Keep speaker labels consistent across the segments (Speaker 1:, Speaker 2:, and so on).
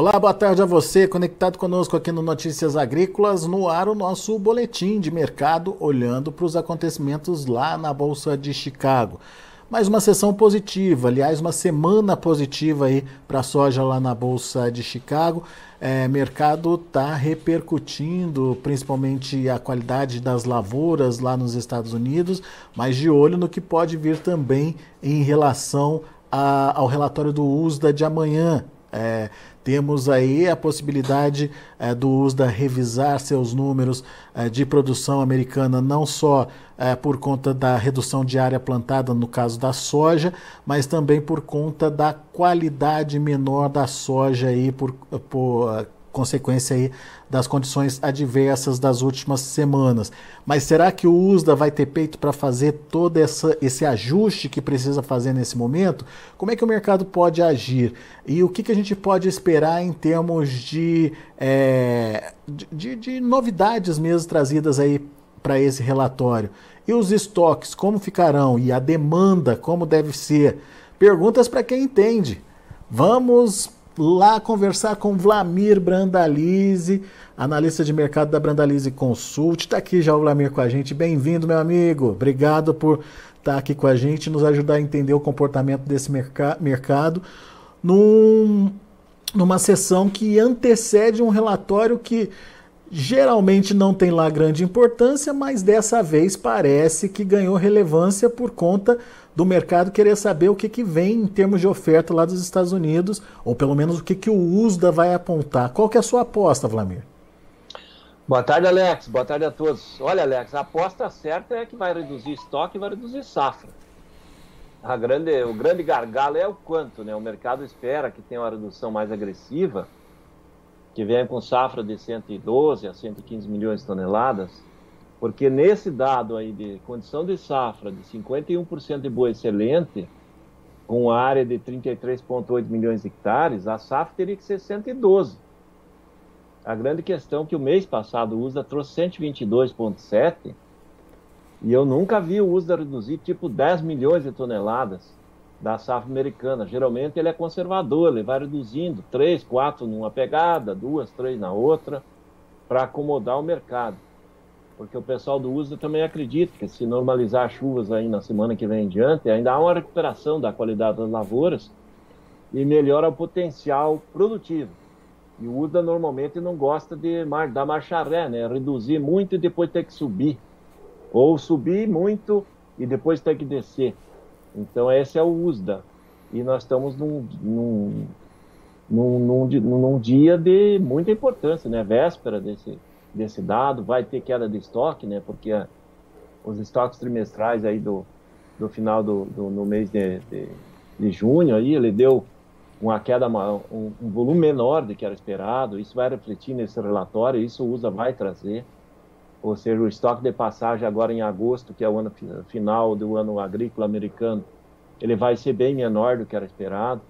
Speaker 1: Olá, boa tarde a você, conectado conosco aqui no Notícias Agrícolas, no ar o nosso boletim de mercado, olhando para os acontecimentos lá na Bolsa de Chicago. Mais uma sessão positiva, aliás, uma semana positiva aí para a soja lá na Bolsa de Chicago. Mercado está repercutindo principalmente a qualidade das lavouras lá nos Estados Unidos, mas de olho no que pode vir também em relação ao relatório do USDA de amanhã. Temos aí a possibilidade do USDA revisar seus números de produção americana, não só por conta da redução de área plantada, no caso da soja, mas também por conta da qualidade menor da soja, aí, por consequência aí das condições adversas das últimas semanas. Mas será que o USDA vai ter peito para fazer todo esse ajuste que precisa fazer nesse momento? Como é que o mercado pode agir? E o que a gente pode esperar em termos de novidades mesmo trazidas aí para esse relatório? E os estoques, como ficarão? E a demanda, como deve ser? Perguntas para quem entende. Vamos lá conversar com Vlamir Brandalize, analista de mercado da Brandalize Consult. Está aqui já o Vlamir com a gente. Bem-vindo, meu amigo. Obrigado por estar aqui com a gente e nos ajudar a entender o comportamento desse mercado numa sessão que antecede um relatório que geralmente não tem lá grande importância, mas dessa vez parece que ganhou relevância por conta do mercado querer saber o que vem em termos de oferta lá dos Estados Unidos, ou pelo menos o que o USDA vai apontar. Qual que é a sua aposta, Vlamir?
Speaker 2: Boa tarde, Alex. Boa tarde a todos. Olha, Alex, a aposta certa é que vai reduzir estoque e vai reduzir safra. O grande gargalo é o quanto, né? O mercado espera que tenha uma redução mais agressiva, que venha com safra de 112 a 115 milhões de toneladas, porque nesse dado aí de condição de safra de 51% de boa excelente, com área de 33,8 milhões de hectares, a safra teria que ser 112. A grande questão é que o mês passado o USDA trouxe 122,7 e eu nunca vi o USDA reduzir tipo 10 milhões de toneladas da safra americana. Geralmente ele é conservador, ele vai reduzindo 3, 4 numa pegada, 2, 3 na outra, para acomodar o mercado. Porque o pessoal do USDA também acredita que se normalizar as chuvas aí na semana que vem em diante, ainda há uma recuperação da qualidade das lavouras e melhora o potencial produtivo. E o USDA normalmente não gosta de dar marcha ré, né? Reduzir muito e depois ter que subir. Ou subir muito e depois ter que descer. Então esse é o USDA, e nós estamos num dia de muita importância, né? Véspera desse dado, vai ter queda de estoque, né? Porque os estoques trimestrais aí do final no mês de junho, aí, ele deu uma queda, um volume menor do que era esperado. Isso vai refletir nesse relatório, isso o USDA vai trazer. Ou seja, o estoque de passagem agora em agosto, que é o ano final do ano agrícola americano, ele vai ser bem menor do que era esperado.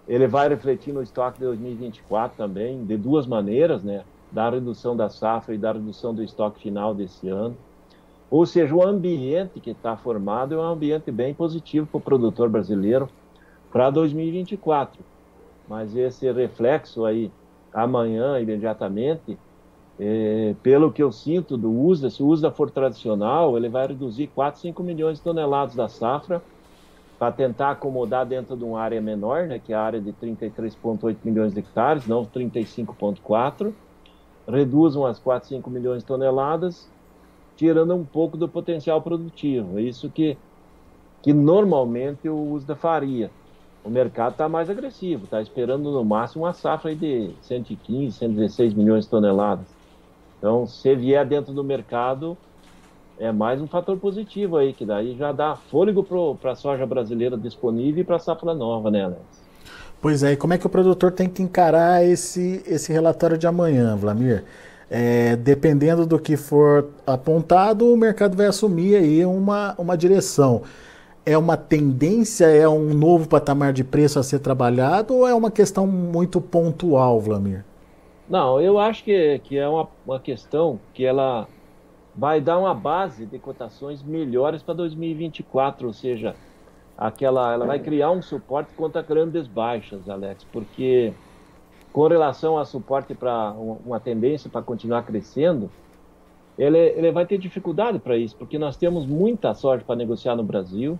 Speaker 2: Ele vai refletir no estoque de 2024 também, de duas maneiras, né? Da redução da safra e da redução do estoque final desse ano. Ou seja, o ambiente que está formado é um ambiente bem positivo para o produtor brasileiro para 2024. Mas esse reflexo aí, amanhã, imediatamente, pelo que eu sinto do USDA, se o USDA for tradicional, ele vai reduzir 4, 5 milhões de toneladas da safra para tentar acomodar dentro de uma área menor, né, que é a área de 33,8 milhões de hectares, não 35,4. Reduz umas 4, 5 milhões de toneladas, tirando um pouco do potencial produtivo. É isso que normalmente o USDA faria. O mercado está mais agressivo, está esperando no máximo uma safra aí de 115, 116 milhões de toneladas. Então, se vier dentro do mercado, é mais um fator positivo aí, que daí já dá fôlego para a soja brasileira disponível e para a safra nova, né, Alex?
Speaker 1: Pois é, e como é que o produtor tem que encarar esse relatório de amanhã, Vlamir? Dependendo do que for apontado, o mercado vai assumir aí uma direção. É uma tendência, é um novo patamar de preço a ser trabalhado ou é uma questão muito pontual, Vlamir?
Speaker 2: Não, eu acho que é uma questão que ela vai dar uma base de cotações melhores para 2024, ou seja, ela vai criar um suporte contra grandes baixas, Alex, porque com relação a suporte para uma tendência para continuar crescendo, ele vai ter dificuldade para isso, porque nós temos muita soja para negociar no Brasil.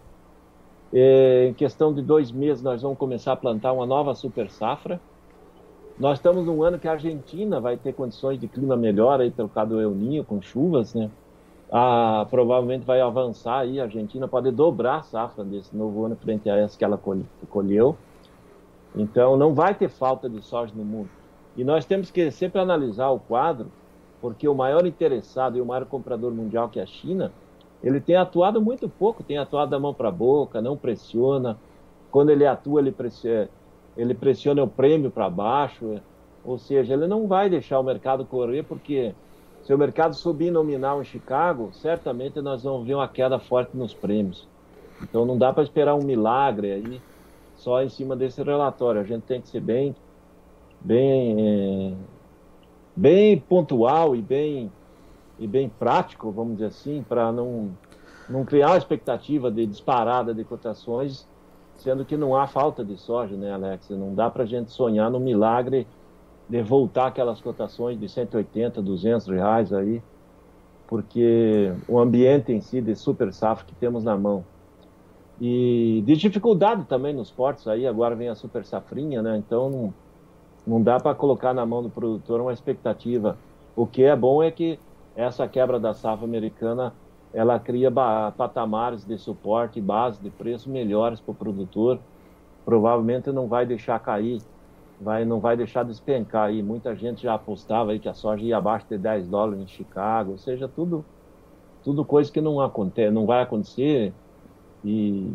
Speaker 2: Em questão de 2 meses, nós vamos começar a plantar uma nova super safra. Nós estamos num ano que a Argentina vai ter condições de clima melhor, aí, pelo causa do El Niño, com chuvas, né? Provavelmente vai avançar aí, a Argentina pode dobrar a safra desse novo ano frente a essa que ela colheu. Então, não vai ter falta de soja no mundo. E nós temos que sempre analisar o quadro, porque o maior interessado e o maior comprador mundial, que é a China, ele tem atuado muito pouco, tem atuado da mão para a boca, não pressiona. Quando ele atua, ele pressiona o prêmio para baixo, ou seja, ele não vai deixar o mercado correr, porque se o mercado subir nominal em Chicago, certamente nós vamos ver uma queda forte nos prêmios. Então não dá para esperar um milagre aí só em cima desse relatório. A gente tem que ser bem pontual e bem prático, vamos dizer assim, para não criar uma expectativa de disparada de cotações, sendo que não há falta de soja, né, Alex? Não dá para a gente sonhar no milagre de voltar aquelas cotações de 180, 200 reais aí, porque o ambiente em si de super safra que temos na mão. E de dificuldade também nos portos aí, agora vem a super safrinha, né? Então não dá para colocar na mão do produtor uma expectativa. O que é bom é que essa quebra da safra americana, ela cria patamares de suporte, base de preço melhores para o produtor. Provavelmente não vai deixar cair, não vai deixar despencar aí. Muita gente já apostava aí que a soja ia abaixo de $10 em Chicago, ou seja, tudo coisa que não acontece, não vai acontecer. E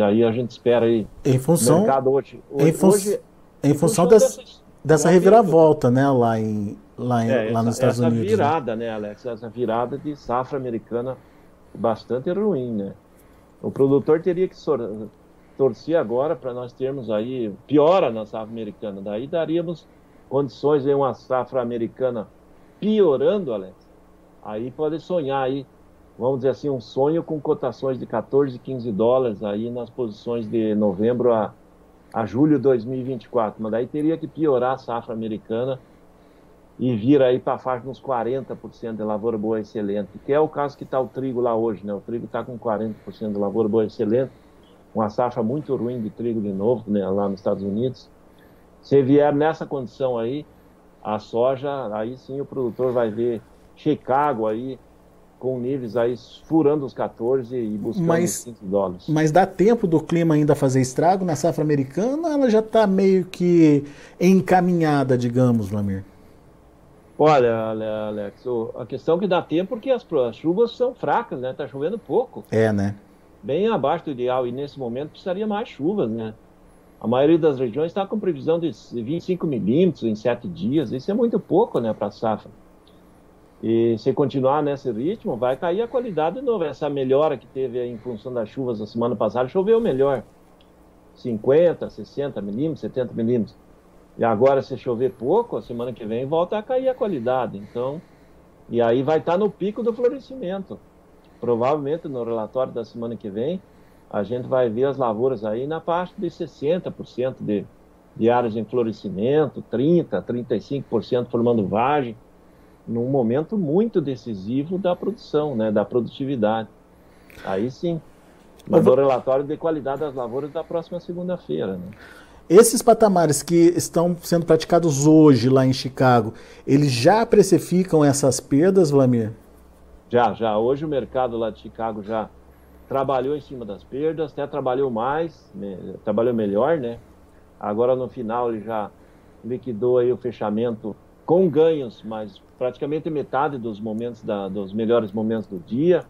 Speaker 2: aí a gente espera aí.
Speaker 1: Em função,
Speaker 2: o mercado hoje,
Speaker 1: em função dessa reviravolta, né, lá nos Estados Unidos.
Speaker 2: Essa virada, né, Alex? Essa virada de safra americana bastante ruim, né? O produtor teria que torcer agora para nós termos aí piora na safra americana. Daí daríamos condições de uma safra americana piorando, Alex. Aí pode sonhar aí, vamos dizer assim, um sonho com cotações de 14, 15 dólares aí nas posições de novembro a julho de 2024. Mas daí teria que piorar a safra americana e vir aí para a faixa de uns 40% de lavoura boa excelente, que é o caso que está o trigo lá hoje, né? O trigo está com 40% de lavoura boa excelente, uma safra muito ruim de trigo de novo, né, lá nos Estados Unidos. Se vier nessa condição aí, a soja, aí sim o produtor vai ver Chicago aí, com níveis aí furando os 14 e buscando os 15 dólares.
Speaker 1: Mas dá tempo do clima ainda fazer estrago na safra americana? Ela já está meio que encaminhada, digamos, Vlamir?
Speaker 2: Olha, Alex, a questão é que dá tempo porque as chuvas são fracas, né? Tá chovendo pouco.
Speaker 1: É, né?
Speaker 2: Bem abaixo do ideal, e nesse momento precisaria mais chuvas, né? A maioria das regiões está com previsão de 25 milímetros em 7 dias. Isso é muito pouco, né, para a safra. E se continuar nesse ritmo, vai cair a qualidade de novo. Essa melhora que teve aí em função das chuvas da semana passada, choveu melhor. 50, 60 milímetros, 70 milímetros. E agora, se chover pouco, a semana que vem volta a cair a qualidade. Então, e aí vai estar no pico do florescimento. Provavelmente, no relatório da semana que vem, a gente vai ver as lavouras aí na parte de 60% de áreas em florescimento, 30%, 35% formando vagem, num momento muito decisivo da produção, né, da produtividade. Aí sim. Mas o relatório de qualidade das lavouras da próxima segunda-feira, né?
Speaker 1: Esses patamares que estão sendo praticados hoje lá em Chicago, eles já precificam essas perdas, Vlamir?
Speaker 2: Já. Hoje o mercado lá de Chicago já trabalhou em cima das perdas, até trabalhou mais, né, trabalhou melhor, né? Agora no final ele já liquidou aí o fechamento com ganhos, mas praticamente metade dos melhores momentos do dia.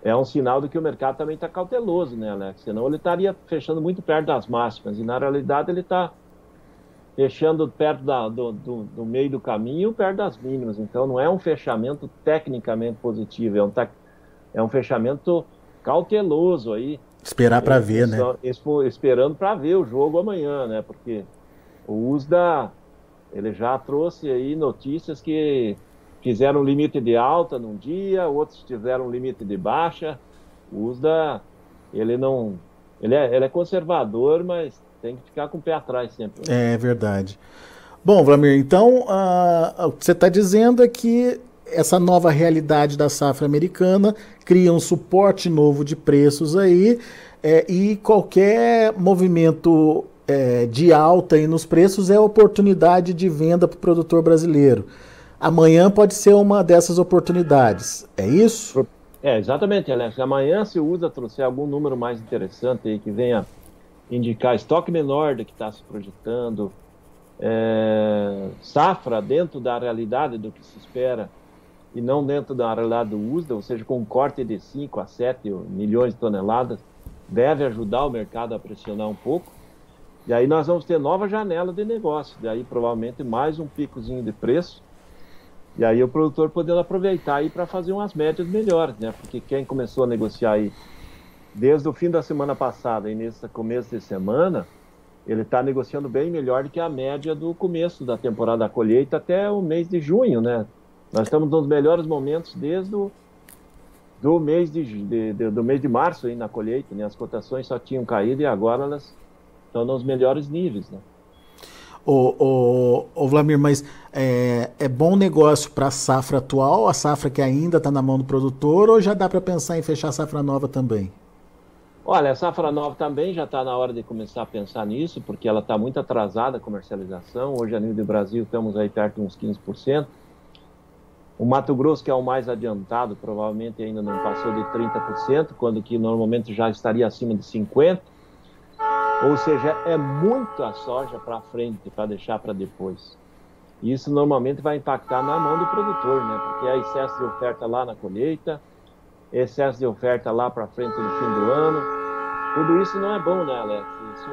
Speaker 2: É um sinal de que o mercado também está cauteloso, né, Alex? Senão ele estaria fechando muito perto das máximas, e na realidade ele está fechando perto do meio do caminho, perto das mínimas. Então não é um fechamento tecnicamente positivo, é um fechamento cauteloso aí.
Speaker 1: Esperar para ver, né?
Speaker 2: Esperando para ver o jogo amanhã, né? Porque o USDA, ele já trouxe aí notícias que fizeram um limite de alta num dia, outros fizeram um limite de baixa. O USDA, ele é conservador, mas tem que ficar com o pé atrás sempre.
Speaker 1: É verdade. Bom, Vlamir, então o que você está dizendo é que essa nova realidade da safra americana cria um suporte novo de preços aí, e qualquer movimento de alta aí nos preços é oportunidade de venda para o produtor brasileiro. Amanhã pode ser uma dessas oportunidades, é isso?
Speaker 2: Exatamente, Alex. Amanhã, se o USDA trouxer algum número mais interessante aí que venha indicar estoque menor do que está se projetando, safra dentro da realidade do que se espera e não dentro da realidade do USDA, ou seja, com um corte de 5 a 7 milhões de toneladas, deve ajudar o mercado a pressionar um pouco. E aí nós vamos ter nova janela de negócio, daí provavelmente mais um picozinho de preço, e aí o produtor podendo aproveitar aí para fazer umas médias melhores, né? Porque quem começou a negociar aí desde o fim da semana passada e nesse começo de semana, ele está negociando bem melhor do que a média do começo da temporada da colheita até o mês de junho, né? Nós estamos nos melhores momentos desde do mês de março aí na colheita, né? As cotações só tinham caído e agora elas estão nos melhores níveis, né?
Speaker 1: Ô Vlamir, mas é bom negócio para a safra atual, a safra que ainda está na mão do produtor, ou já dá para pensar em fechar a safra nova também?
Speaker 2: Olha, a safra nova também já está na hora de começar a pensar nisso, porque ela está muito atrasada a comercialização. Hoje, a nível do Brasil, estamos aí perto de uns 15%. O Mato Grosso, que é o mais adiantado, provavelmente ainda não passou de 30%, quando que normalmente já estaria acima de 50%. Ou seja, é muita soja para frente, para deixar para depois. Isso normalmente vai impactar na mão do produtor, né? Porque há excesso de oferta lá na colheita, excesso de oferta lá para frente no fim do ano. Tudo isso não é bom, né, Alex? Isso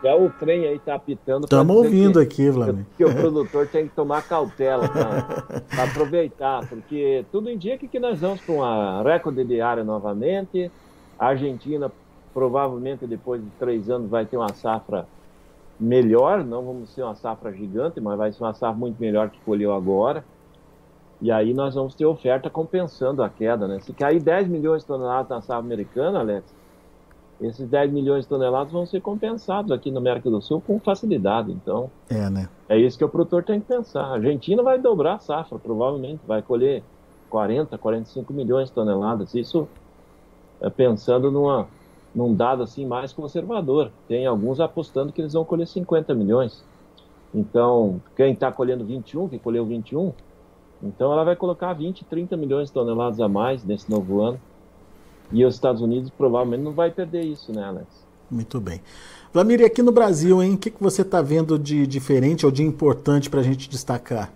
Speaker 2: é o trem aí está apitando.
Speaker 1: Estamos ouvindo aqui, Vlamir.
Speaker 2: Que o produtor tem que tomar cautela para aproveitar, porque tudo indica que nós vamos para uma recorde diária novamente. A Argentina provavelmente depois de 3 anos vai ter uma safra melhor, não vamos ser uma safra gigante, mas vai ser uma safra muito melhor que colheu agora. E aí nós vamos ter oferta compensando a queda, né? Se cair 10 milhões de toneladas na safra americana, Alex, esses 10 milhões de toneladas vão ser compensados aqui na América do Sul com facilidade. Então,
Speaker 1: né?
Speaker 2: É isso que o produtor tem que pensar. A Argentina vai dobrar a safra, provavelmente, vai colher 40, 45 milhões de toneladas. Isso pensando num dado assim mais conservador. Tem alguns apostando que eles vão colher 50 milhões. Então, quem está colhendo 21, que colheu 21, então ela vai colocar 20, 30 milhões de toneladas a mais nesse novo ano. E os Estados Unidos provavelmente não vai perder isso, né, Alex?
Speaker 1: Muito bem. Vlamir, e aqui no Brasil, hein? O que você está vendo de diferente ou de importante para a gente destacar?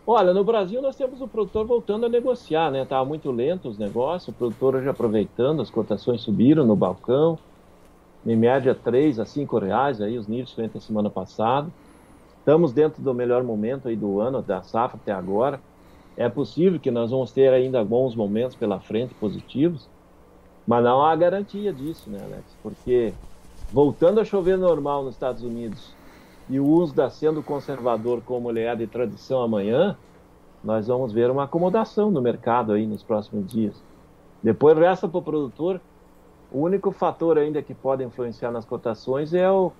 Speaker 2: Olha, no Brasil nós temos o produtor voltando a negociar, né? Estava muito lento os negócios, o produtor hoje aproveitando, as cotações subiram no balcão, em média 3 a 5 reais, aí os níveis frente à semana passada. Estamos dentro do melhor momento aí do ano, da safra até agora. É possível que nós vamos ter ainda bons momentos pela frente, positivos, mas não há garantia disso, né, Alex? Porque voltando a chover normal nos Estados Unidos e o USDA sendo conservador como ele é de tradição amanhã, nós vamos ver uma acomodação no mercado aí nos próximos dias. Depois resta para o produtor, o único fator ainda que pode influenciar nas cotações é o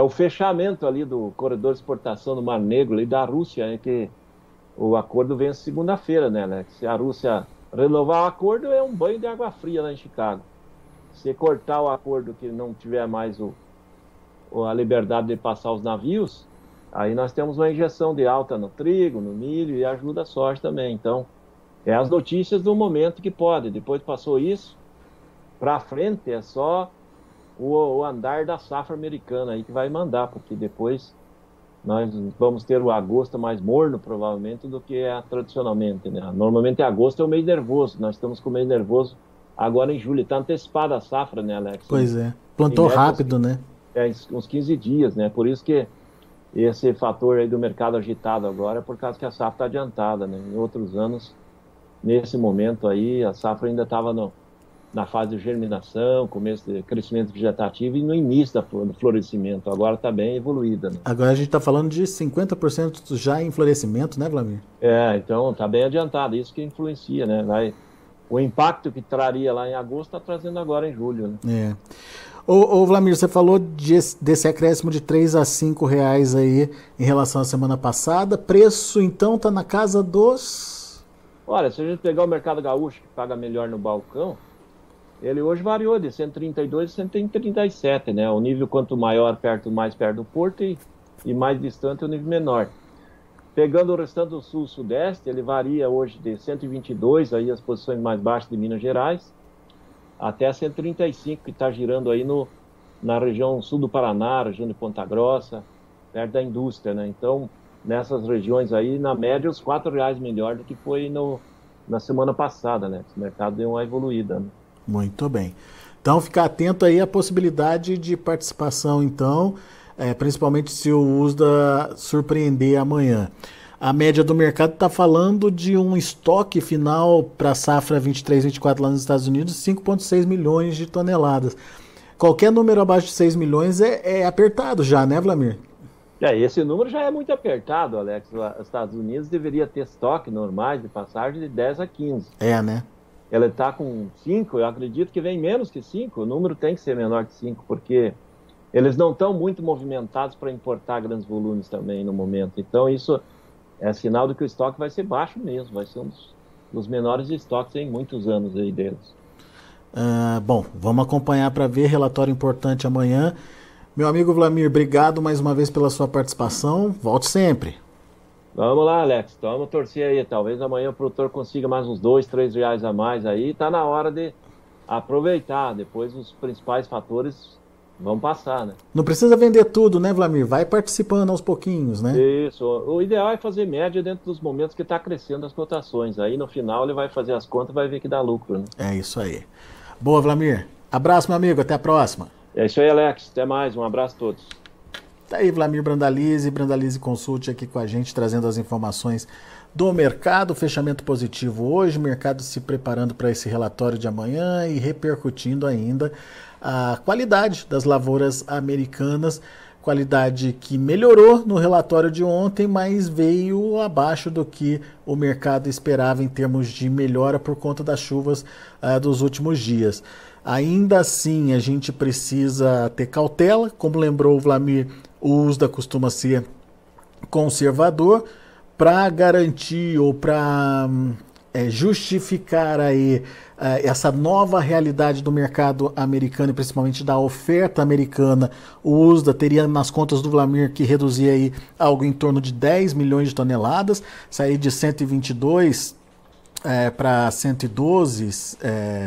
Speaker 2: fechamento ali do corredor de exportação do Mar Negro, ali da Rússia, né, que o acordo vence segunda-feira, né, Alex? Se a Rússia renovar o acordo, é um banho de água fria lá em Chicago. Se cortar o acordo que não tiver mais a liberdade de passar os navios, aí nós temos uma injeção de alta no trigo, no milho e ajuda a soja também. Então, é as notícias do momento que pode. Depois passou isso, para frente é só o andar da safra americana aí que vai mandar, porque depois nós vamos ter o agosto mais morno, provavelmente, do que é tradicionalmente, né? Normalmente agosto é o mês nervoso, nós estamos com o mês nervoso agora em julho. Está antecipada a safra, né, Alex?
Speaker 1: Pois é, plantou rápido, né?
Speaker 2: Uns 15 dias, né? Por isso que esse fator aí do mercado agitado agora é por causa que a safra está adiantada, né? Em outros anos, nesse momento aí, a safra ainda estava na fase de germinação, começo de crescimento vegetativo e no início do florescimento. Agora está bem evoluída, né?
Speaker 1: Agora a gente está falando de 50% já em florescimento, né, Vlamir?
Speaker 2: Então está bem adiantado, isso que influencia, né? O impacto que traria lá em agosto está trazendo agora em julho, né?
Speaker 1: Ô Vlamir, você falou desse acréscimo de R$ 3 a R$ 5 aí em relação à semana passada. Preço, então, tá na casa dos...
Speaker 2: Olha, se a gente pegar o mercado gaúcho, que paga melhor no balcão, ele hoje variou de 132 a 137, né? O nível quanto maior, mais perto do porto e mais distante o nível menor. Pegando o restante do sul-sudeste, ele varia hoje de 122, aí as posições mais baixas de Minas Gerais, até 135, que está girando aí na região sul do Paraná, região de Ponta Grossa, perto da indústria, né? Então, nessas regiões aí, na média, os R$ 4 melhor do que foi na semana passada, né? Esse mercado deu uma evoluída, né?
Speaker 1: Muito bem. Então, ficar atento aí à possibilidade de participação, então, principalmente se o USDA surpreender amanhã. A média do mercado está falando de um estoque final para a safra 23-24 lá nos Estados Unidos, 5,6 milhões de toneladas. Qualquer número abaixo de 6 milhões é apertado já, né, Vlamir?
Speaker 2: Esse número já é muito apertado, Alex. Os Estados Unidos deveria ter estoque normais de passagem de 10 a 15.
Speaker 1: Né?
Speaker 2: Ela está com 5, eu acredito que vem menos que 5. O número tem que ser menor que 5, porque eles não estão muito movimentados para importar grandes volumes também no momento. Então, isso é sinal de que o estoque vai ser baixo mesmo. Vai ser um dos menores estoques em muitos anos aí deles.
Speaker 1: Bom, vamos acompanhar para ver. Relatório importante amanhã. Meu amigo Vlamir, obrigado mais uma vez pela sua participação. Volte sempre.
Speaker 2: Vamos lá, Alex. Então, vamos torcer aí. Talvez amanhã o produtor consiga mais uns R$ 2, R$ 3 a mais aí. Está na hora de aproveitar. Depois os principais fatores vão passar, né?
Speaker 1: Não precisa vender tudo, né, Vlamir? Vai participando aos pouquinhos, né?
Speaker 2: Isso. O ideal é fazer média dentro dos momentos que está crescendo as cotações. Aí, no final, ele vai fazer as contas e vai ver que dá lucro, né?
Speaker 1: É isso aí. Boa, Vlamir. Abraço, meu amigo. Até a próxima.
Speaker 2: É isso aí, Alex. Até mais. Um abraço a todos.
Speaker 1: Tá aí Vlamir Brandalize Consult aqui com a gente, trazendo as informações do mercado. Fechamento positivo hoje, o mercado se preparando para esse relatório de amanhã e repercutindo ainda a qualidade das lavouras americanas, qualidade que melhorou no relatório de ontem, mas veio abaixo do que o mercado esperava em termos de melhora por conta das chuvas dos últimos dias. Ainda assim, a gente precisa ter cautela, como lembrou o Vlamir, o USDA costuma ser conservador para garantir ou para justificar aí essa nova realidade do mercado americano e principalmente da oferta americana. O USDA teria nas contas do Vlamir que reduzir aí algo em torno de 10 milhões de toneladas, sair de 122 para 112,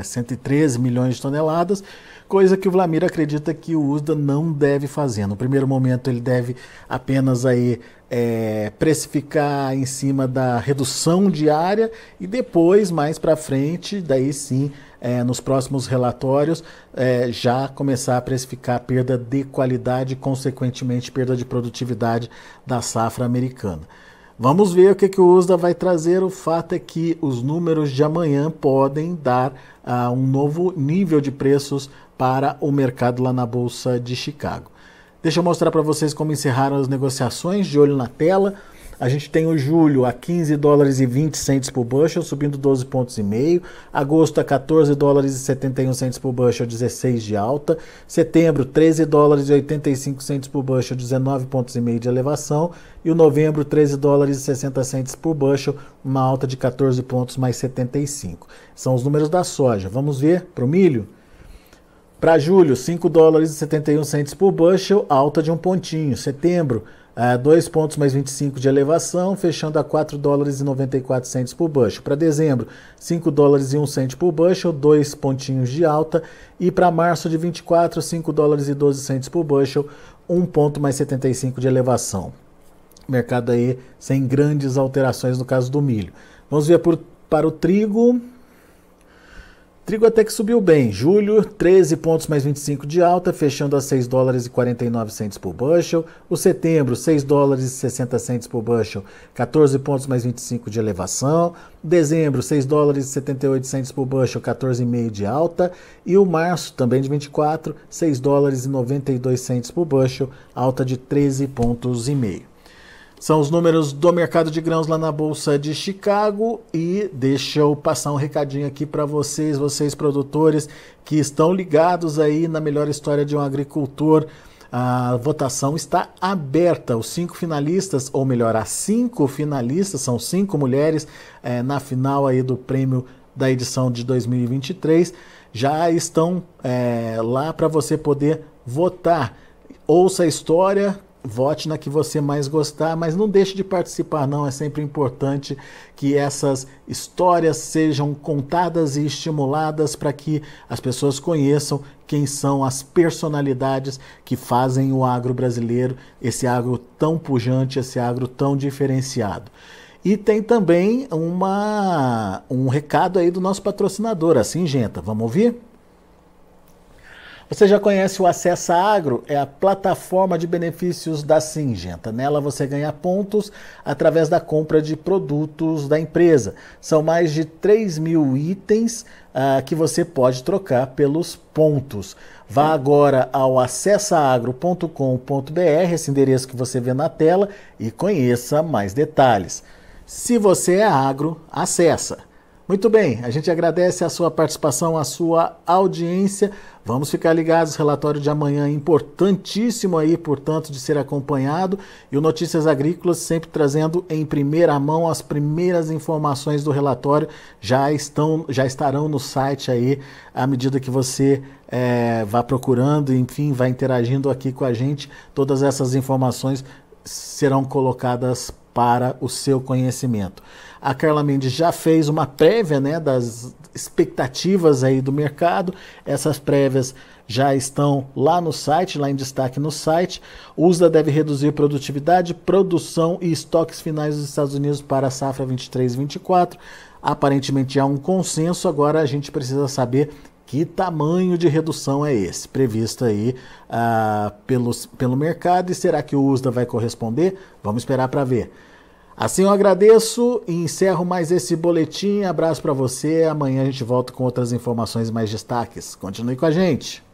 Speaker 1: 113 milhões de toneladas, coisa que o Vlamir acredita que o USDA não deve fazer. No primeiro momento ele deve apenas aí, precificar em cima da redução diária e depois, mais para frente, daí sim, nos próximos relatórios, já começar a precificar a perda de qualidade e, consequentemente, perda de produtividade da safra americana. Vamos ver o que o USDA vai trazer. O fato é que os números de amanhã podem dar um novo nível de preços para o mercado lá na Bolsa de Chicago. Deixa eu mostrar para vocês como encerraram as negociações, de olho na tela. A gente tem o julho a 15 dólares e 20 centes por bushel, subindo 12,5 pontos. Agosto a 14 dólares e 71 centes por bushel, 16 de alta. Setembro, 13 dólares e 85 centes por bushel, 19,5 pontos de elevação. E o novembro, 13 dólares e 60 centes por bushel, uma alta de 14 pontos mais 75. São os números da soja. Vamos ver para o milho? Para julho, 5 dólares e 71 centes por bushel, alta de um pontinho. Setembro, 2 pontos mais 25 de elevação, fechando a 4 dólares e 94 centes por bushel. Para dezembro, 5 dólares e 1 cento por bushel, 2 pontinhos de alta. E para março de 24, 5 dólares e 12 centes por bushel, 1 ponto mais 75 de elevação. Mercado aí sem grandes alterações no caso do milho. Vamos ver para o trigo. Trigo até que subiu bem. Julho, 13 pontos mais 25 de alta, fechando a 6 dólares e 49 centes por bushel. O setembro, 6 dólares e 60 centes por bushel, 14 pontos mais 25 de elevação. Dezembro, 6 dólares e 78 centes por bushel, 14,5 de alta. E o março, também de 24, 6 dólares e 92 centes por bushel, alta de 13,5 pontos. São os números do mercado de grãos lá na Bolsa de Chicago. E deixa eu passar um recadinho aqui para vocês produtores que estão ligados aí na melhor história de um agricultor. A votação está aberta. Os 5 finalistas, ou melhor, as 5 finalistas, são 5 mulheres na final aí do prêmio da edição de 2023, já estão lá para você poder votar. Ouça a história, vote na que você mais gostar, mas não deixe de participar não, é sempre importante que essas histórias sejam contadas e estimuladas para que as pessoas conheçam quem são as personalidades que fazem o agro brasileiro, esse agro tão pujante, esse agro tão diferenciado. E tem também um recado aí do nosso patrocinador, a Syngenta, vamos ouvir? Você já conhece o Acessa Agro? É a plataforma de benefícios da Syngenta. Nela você ganha pontos através da compra de produtos da empresa. São mais de 3.000 itens que você pode trocar pelos pontos. Vá agora ao acessaagro.com.br, esse endereço que você vê na tela, e conheça mais detalhes. Se você é agro, acessa! Muito bem, a gente agradece a sua participação, a sua audiência. Vamos ficar ligados, relatório de amanhã importantíssimo aí, portanto, de ser acompanhado. E o Notícias Agrícolas sempre trazendo em primeira mão as primeiras informações do relatório. Já estarão no site aí, à medida que você vá procurando, enfim, vai interagindo aqui com a gente. Todas essas informações serão colocadas para o seu conhecimento. A Carla Mendes já fez uma prévia, né, das expectativas aí do mercado. Essas prévias já estão lá no site, lá em destaque no site. O USDA deve reduzir produtividade, produção e estoques finais dos Estados Unidos para a safra 23-24. Aparentemente há um consenso, agora a gente precisa saber que tamanho de redução é esse, previsto aí pelo mercado, e será que o USDA vai corresponder? Vamos esperar para ver. Assim eu agradeço e encerro mais esse boletim. Abraço para você, amanhã a gente volta com outras informações e mais destaques. Continue com a gente.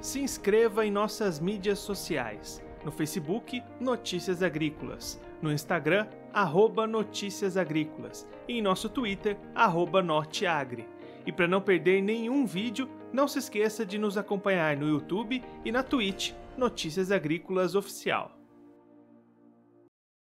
Speaker 3: Se inscreva em nossas mídias sociais. No Facebook, Notícias Agrícolas. No Instagram, @Notícias Agrícolas. E em nosso Twitter, @Norteagri. E para não perder nenhum vídeo, não se esqueça de nos acompanhar no YouTube e na Twitch, Notícias Agrícolas Oficial.